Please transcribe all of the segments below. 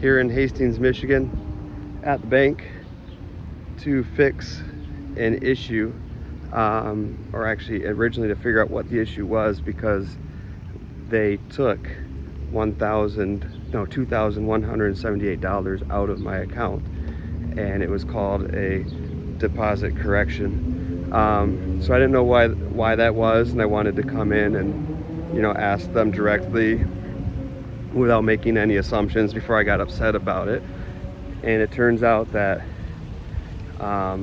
here in Hastings, Michigan at the bank to fix an issue, or actually originally to figure out what the issue was, because they took $2,178 out of my account, and it was called a deposit correction. So I didn't know why that was, and I wanted to come in and ask them directly without making any assumptions before I got upset about it. And it turns out that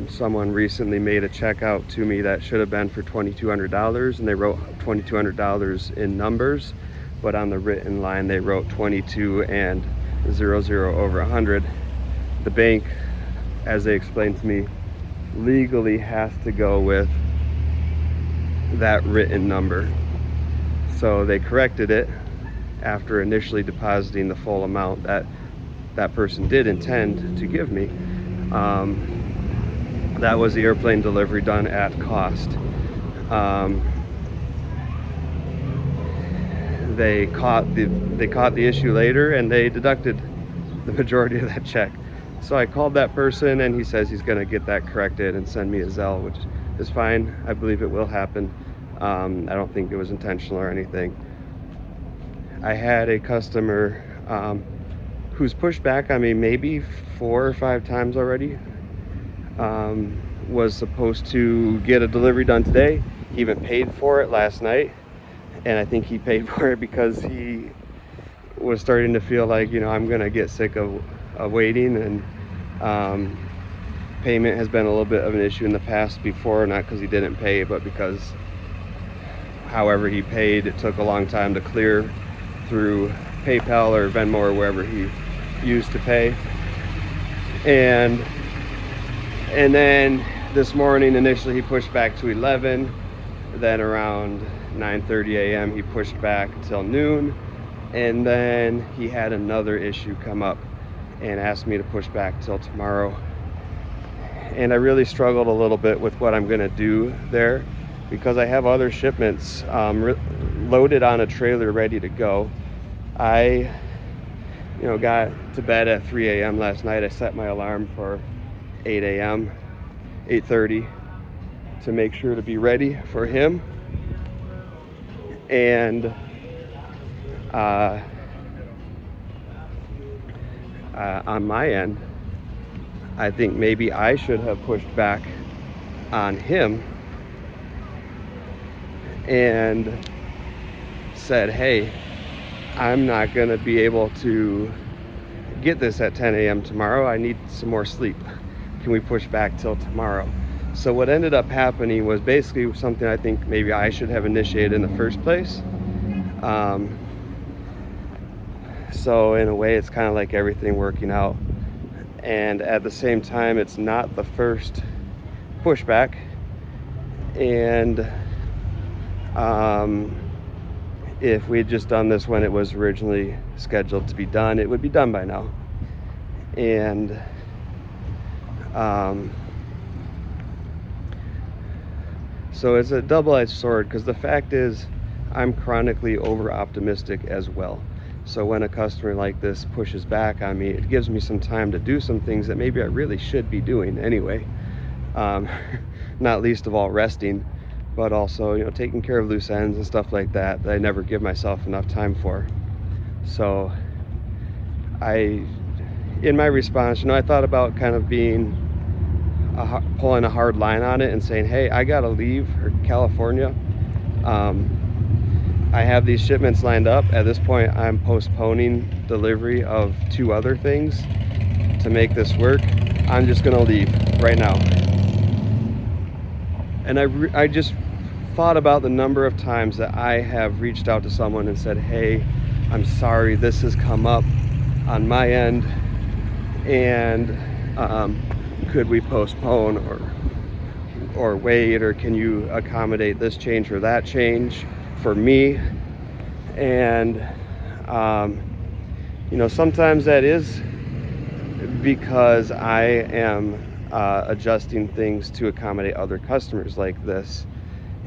someone recently made a check out to me that should have been for $2,200, and they wrote $2,200 in numbers, but on the written line they wrote 22 and 00 over 100. The bank, as they explained to me, legally has to go with that written number. So they corrected it after initially depositing the full amount that that person did intend to give me. That was the airplane delivery done at cost. They caught the issue later, and they deducted the majority of that check. So I called that person, and he says he's going to get that corrected and send me a Zelle, which is fine. I believe it will happen. I don't think it was intentional or anything. I had a customer who's pushed back on me maybe 4 or 5 times already. Was supposed to get a delivery done today. He even paid for it last night, and I think he paid for it because he was starting to feel like, I'm gonna get sick of waiting, and payment has been a little bit of an issue in the past before, not because he didn't pay, but because however he paid, it took a long time to clear through PayPal or Venmo or wherever he used to pay. And then this morning, initially he pushed back to 11, then around 9:30 a.m. he pushed back till noon, and then he had another issue come up and asked me to push back till tomorrow. And I really struggled a little bit with what I'm gonna do there, because I have other shipments loaded on a trailer ready to go. I got to bed at 3 a.m. last night. I set my alarm for 8 a.m., 8:30 to make sure to be ready for him. And on my end, I think maybe I should have pushed back on him and said, hey, I'm not gonna be able to get this at 10 a.m. tomorrow. I need some more sleep. Can we push back till tomorrow? So what ended up happening was basically something I think maybe I should have initiated in the first place. So in a way, it's kind of like everything working out. And at the same time, it's not the first pushback. And if we had just done this when it was originally scheduled to be done, it would be done by now. And so it's a double-edged sword, because the fact is I'm chronically over-optimistic as well. So when a customer like this pushes back on me, it gives me some time to do some things that maybe I really should be doing anyway. Not least of all resting, but also taking care of loose ends and stuff like that I never give myself enough time for. So in my response, I thought about kind of pulling a hard line on it and saying, hey, I gotta leave California. I have these shipments lined up. At this point, I'm postponing delivery of 2 other things to make this work. I'm just gonna leave right now. And I just thought about the number of times that I have reached out to someone and said, hey, I'm sorry, this has come up on my end, and could we postpone or wait, or can you accommodate this change or that change for me? And sometimes that is because I am adjusting things to accommodate other customers like this,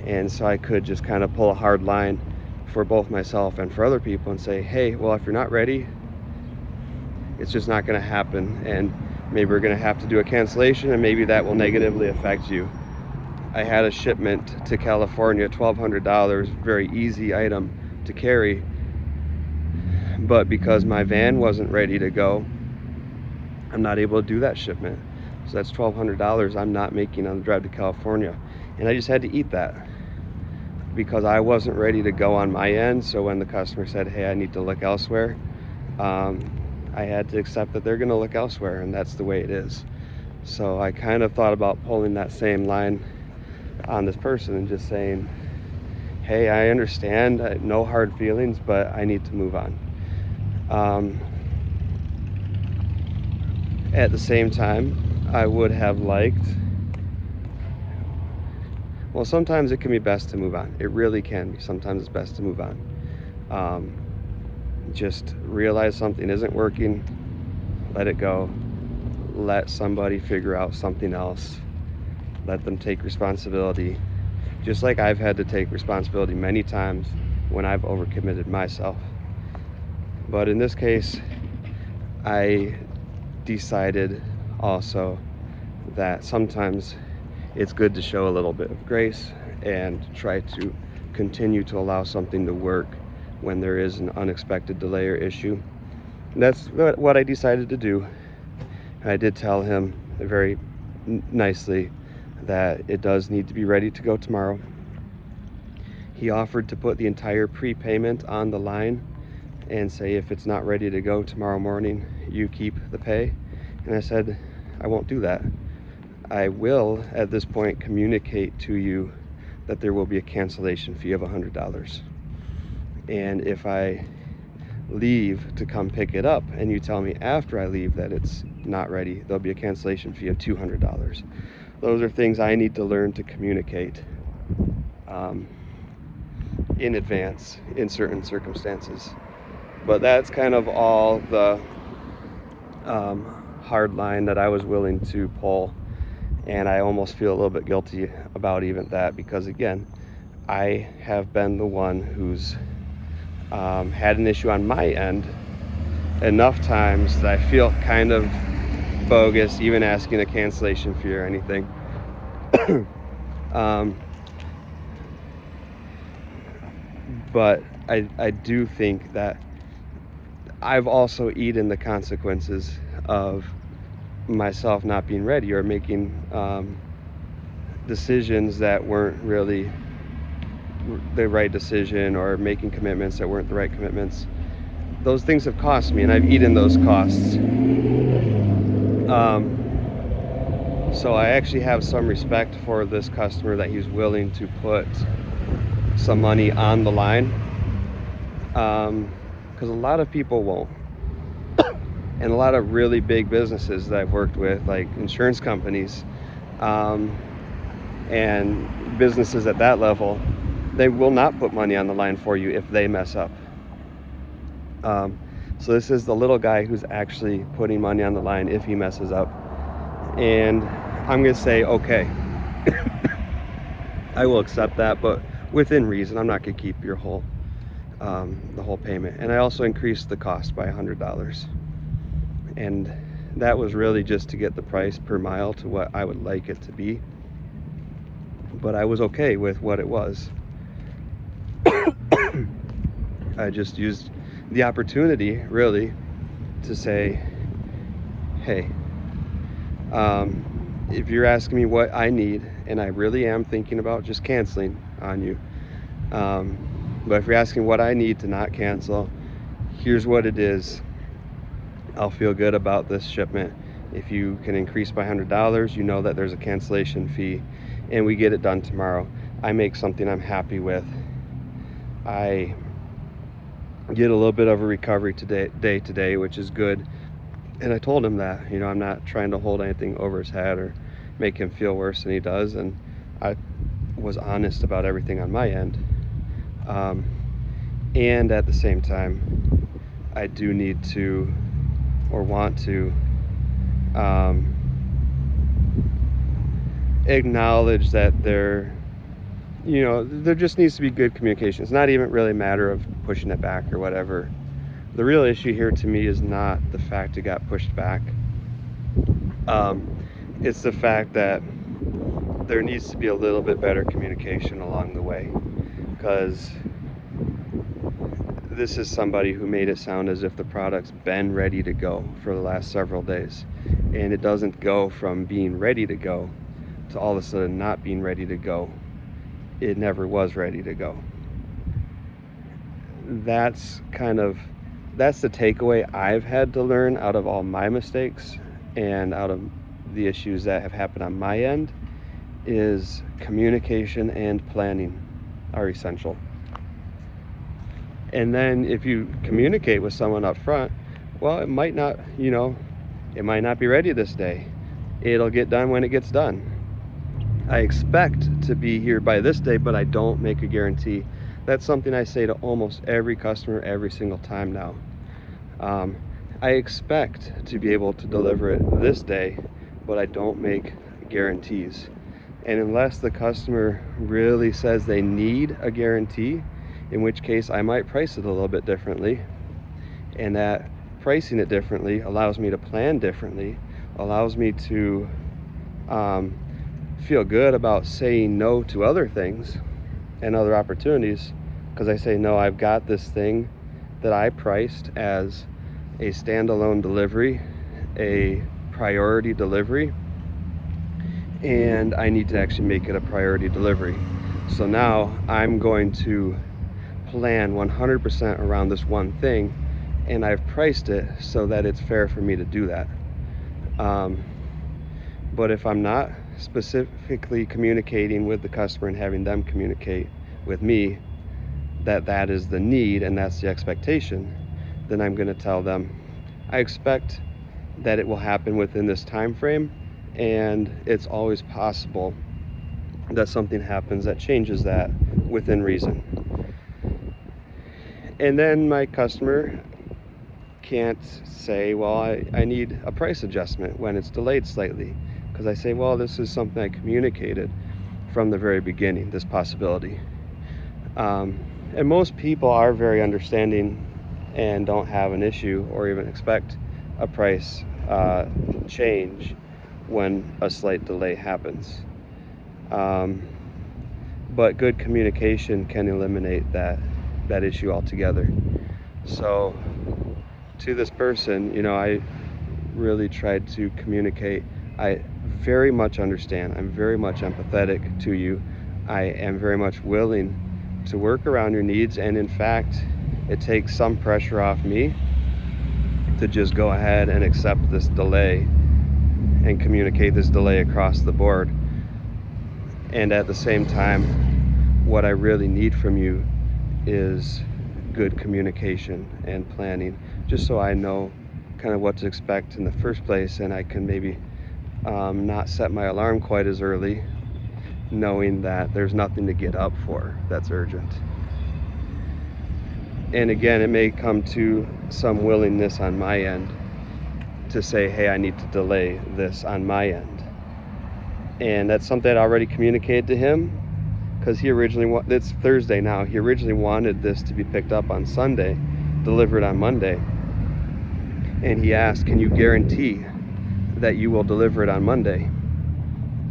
and so I could just kind of pull a hard line for both myself and for other people and say, hey, well, if you're not ready, It's just not going to happen, and maybe we're going to have to do a cancellation, and maybe that will negatively affect you. I had a shipment to California, $1,200, very easy item to carry, but because my van wasn't ready to go, I'm not able to do that shipment. So that's $1,200 I'm not making on the drive to California, and I just had to eat that because I wasn't ready to go on my end. So when the customer said, hey, I need to look elsewhere, I had to accept that they're going to look elsewhere, and that's the way it is. So I kind of thought about pulling that same line on this person and just saying, hey, I understand, no hard feelings, but I need to move on. At the same time, I would have liked, well, sometimes it can be best to move on. It really can be. Sometimes it's best to move on. Just realize something isn't working, let it go, let somebody figure out something else, let them take responsibility, just like I've had to take responsibility many times when I've overcommitted myself. But in this case, I decided also that sometimes it's good to show a little bit of grace and try to continue to allow something to work when there is an unexpected delay or issue. And that's what I decided to do. I did tell him very nicely that it does need to be ready to go tomorrow. He offered to put the entire prepayment on the line and say, if it's not ready to go tomorrow morning, you keep the pay. And I said, I won't do that. I will, at this point, communicate to you that there will be a cancellation fee of $100. And if I leave to come pick it up and you tell me after I leave that it's not ready, there'll be a cancellation fee of $200. Those are things I need to learn to communicate in advance in certain circumstances. But that's kind of all the hard line that I was willing to pull, and I almost feel a little bit guilty about even that, because again, I have been the one who's had an issue on my end enough times that I feel kind of bogus even asking a cancellation fee or anything. But I do think that I've also eaten the consequences of myself not being ready or making decisions that weren't really the right decision, or making commitments that weren't the right commitments. Those things have cost me, and I've eaten those costs. So I actually have some respect for this customer that he's willing to put some money on the line, because a lot of people won't. And a lot of really big businesses that I've worked with, like insurance companies, and businesses at that level, they will not put money on the line for you if they mess up. So this is the little guy who's actually putting money on the line if he messes up. And I'm going to say, okay, I will accept that, but within reason. I'm not going to keep your whole, the whole payment. And I also increased the cost by $100. And that was really just to get the price per mile to what I would like it to be. But I was okay with what it was. I just used the opportunity really to say, hey, if you're asking me what I need, and I really am thinking about just canceling on you, but if you're asking what I need to not cancel, here's what it is. I'll feel good about this shipment if you can increase by $100. You know that there's a cancellation fee, and we get it done tomorrow. I make something I'm happy with. I get a little bit of a recovery today, which is good. And I told him that, you know, I'm not trying to hold anything over his head or make him feel worse than he does. And I was honest about everything on my end. And at the same time, I do need to, or want to, acknowledge that there just needs to be good communication. It's not even really a matter of pushing it back or whatever. The real issue here to me is not the fact it got pushed back. It's the fact that there needs to be a little bit better communication along the way, because this is somebody who made it sound as if the product's been ready to go for the last several days, and it doesn't go from being ready to go to all of a sudden not being ready to go. It never was ready to go. That's the takeaway I've had to learn out of all my mistakes and out of the issues that have happened on my end, is communication and planning are essential. And then if you communicate with someone up front, well, it might not be ready this day. It'll get done when it gets done. I expect to be here by this day, but I don't make a guarantee. That's something I say to almost every customer every single time now. I expect to be able to deliver it this day, but I don't make guarantees. And unless the customer really says they need a guarantee, in which case I might price it a little bit differently, and that pricing it differently allows me to plan differently, allows me to feel good about saying no to other things and other opportunities, because I say, no, I've got this thing that I priced as a standalone delivery, a priority delivery, and I need to actually make it a priority delivery. So now I'm going to plan 100% around this one thing, and I've priced it so that it's fair for me to do that. But if I'm not specifically communicating with the customer and having them communicate with me that is the need and that's the expectation, then I'm going to tell them, I expect that it will happen within this time frame, and it's always possible that something happens that changes that within reason. And then my customer can't say, well, I need a price adjustment when it's delayed slightly, because I say, well, this is something I communicated from the very beginning, this possibility. And most people are very understanding and don't have an issue or even expect a price change when a slight delay happens. But good communication can eliminate that issue altogether. So to this person, I really tried to communicate. I very much understand. I'm very much empathetic to you. I am very much willing to work around your needs, and in fact, it takes some pressure off me to just go ahead and accept this delay and communicate this delay across the board. And at the same time, what I really need from you is good communication and planning, just so I know kind of what to expect in the first place, and I can maybe not set my alarm quite as early, knowing that there's nothing to get up for that's urgent. And again, it may come to some willingness on my end to say, hey, I need to delay this on my end. And that's something I'd already communicated to him, because he originally, it's Thursday now, he originally wanted this to be picked up on Sunday, delivered on Monday. And he asked, can you guarantee that you will deliver it on Monday?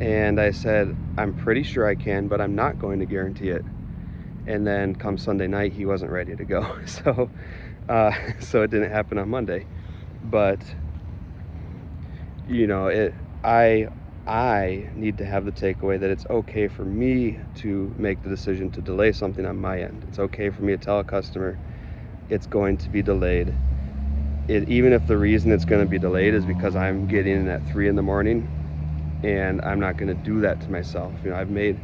And I said, I'm pretty sure I can, but I'm not going to guarantee it. And then come Sunday night, he wasn't ready to go. So it didn't happen on Monday. But, I need to have the takeaway that it's okay for me to make the decision to delay something on my end. It's okay for me to tell a customer it's going to be delayed. Even if the reason it's going to be delayed is because I'm getting in at 3 a.m, and I'm not going to do that to myself. I've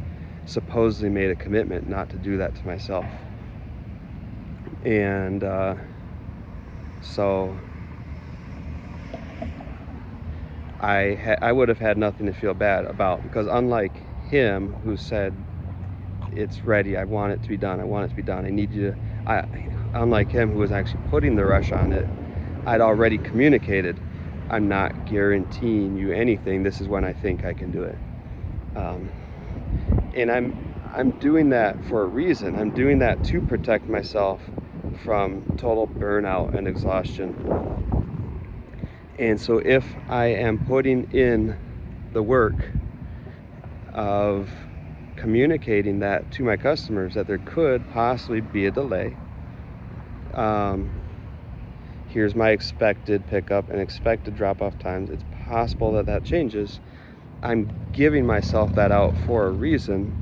supposedly made a commitment not to do that to myself. And so I would have had nothing to feel bad about, because unlike him, who said it's ready, I want it to be done, I need you to, unlike him, who was actually putting the rush on it, I'd already communicated, I'm not guaranteeing you anything, this is when I think I can do it. And I'm doing that for a reason. I'm doing that to protect myself from total burnout and exhaustion. And so if I am putting in the work of communicating that to my customers, that there could possibly be a delay, here's my expected pickup and expected drop-off times, it's possible that that changes, I'm giving myself that out for a reason,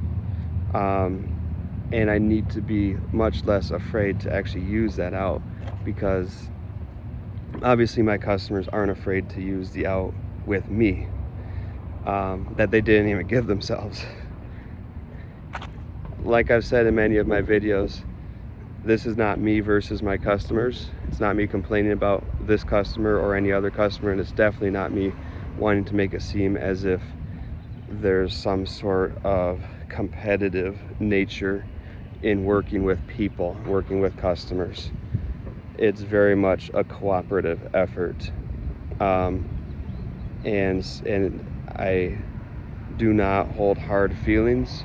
and I need to be much less afraid to actually use that out, because obviously my customers aren't afraid to use the out with me, that they didn't even give themselves. Like I've said in many of my videos, this is not me versus my customers. It's not me complaining about this customer or any other customer, and it's definitely not me wanting to make it seem as if there's some sort of competitive nature in working with people, working with customers. It's very much a cooperative effort, and I do not hold hard feelings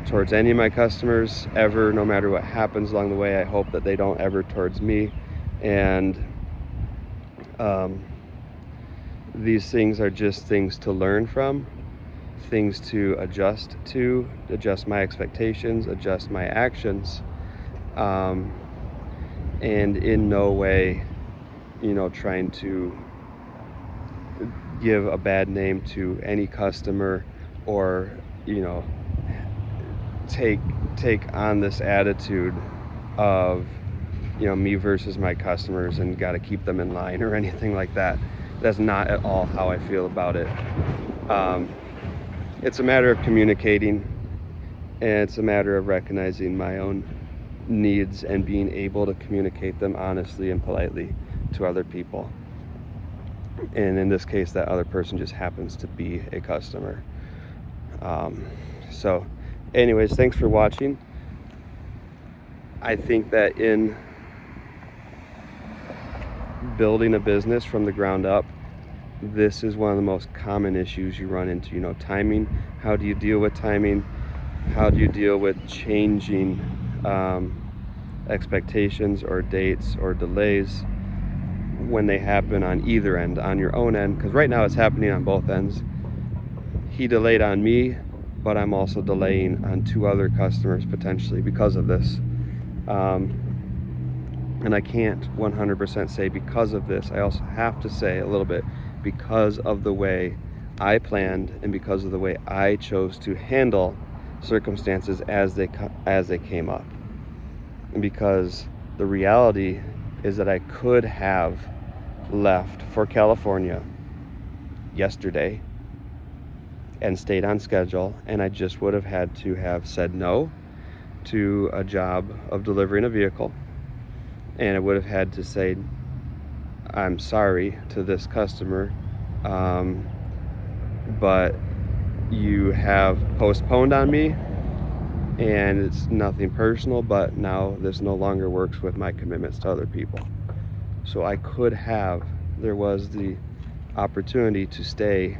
towards any of my customers ever, no matter what happens along the way. I hope that they don't ever towards me. And these things are just things to learn from, things to adjust to, adjust my expectations, adjust my actions, and in no way, trying to give a bad name to any customer, or take on this attitude of me versus my customers and got to keep them in line or anything like that. That's not at all how I feel about it. It's a matter of communicating, and it's a matter of recognizing my own needs and being able to communicate them honestly and politely to other people. And in this case, that other person just happens to be a customer. So anyways, thanks for watching. I think that in building a business from the ground up, this is one of the most common issues you run into. Timing. How do you deal with timing? How do you deal with changing expectations or dates or delays when they happen on either end, on your own end? Because right now it's happening on both ends. He delayed on me, but I'm also delaying on 2 other customers potentially because of this. And I can't 100% say because of this. I also have to say a little bit because of the way I planned and because of the way I chose to handle circumstances as they came up. And because the reality is that I could have left for California yesterday and stayed on schedule, and I just would have had to have said no to a job of delivering a vehicle, and I would have had to say I'm sorry to this customer, but you have postponed on me, and it's nothing personal, but now this no longer works with my commitments to other people. So there was the opportunity to stay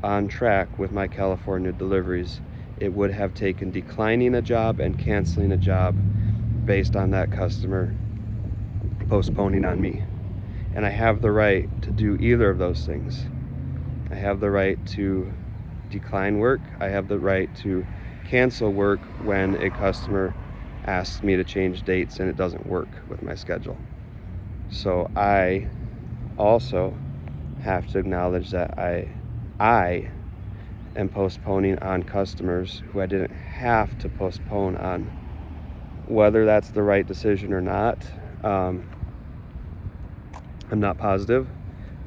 on track with my California deliveries. It would have taken declining a job and canceling a job based on that customer postponing on me. And I have the right to do either of those things. I have the right to decline work. I have the right to cancel work when a customer asks me to change dates and it doesn't work with my schedule. So I also have to acknowledge that I am postponing on customers who I didn't have to postpone on. Whether that's the right decision or not, I'm not positive,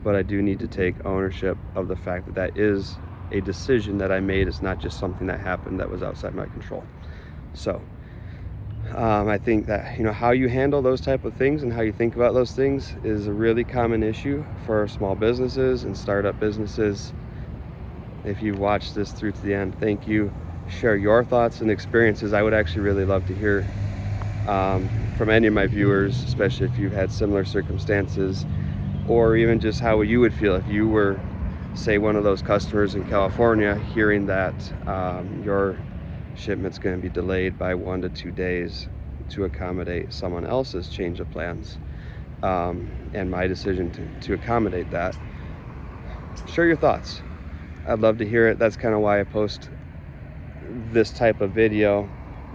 but I do need to take ownership of the fact that that is a decision that I made. It's not just something that happened that was outside my control. So I think that how you handle those type of things and how you think about those things is a really common issue for small businesses and startup businesses. If you watched this through to the end, thank you. Share your thoughts and experiences. I would actually really love to hear from any of my viewers, especially if you've had similar circumstances, or even just how you would feel if you were, say, one of those customers in California, hearing that your shipment's going to be delayed by 1 to 2 days to accommodate someone else's change of plans, and my decision to accommodate that. Share your thoughts. I'd love to hear it. That's kind of why I post this type of video.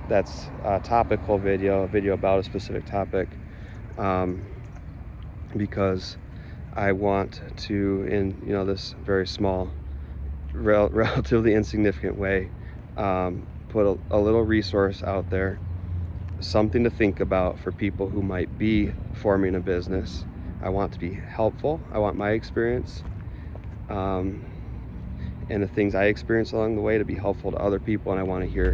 That's a topical video, a video about a specific topic, because I want to, in this very small, relatively insignificant way, put a little resource out there, something to think about for people who might be forming a business. I want to be helpful. I want my experience and the things I experience along the way to be helpful to other people, and I want to hear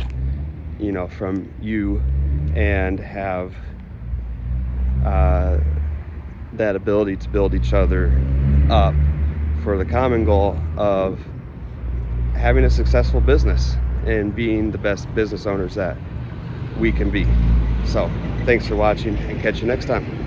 from you and have that ability to build each other up for the common goal of having a successful business and being the best business owners that we can be. So thanks for watching, and catch you next time.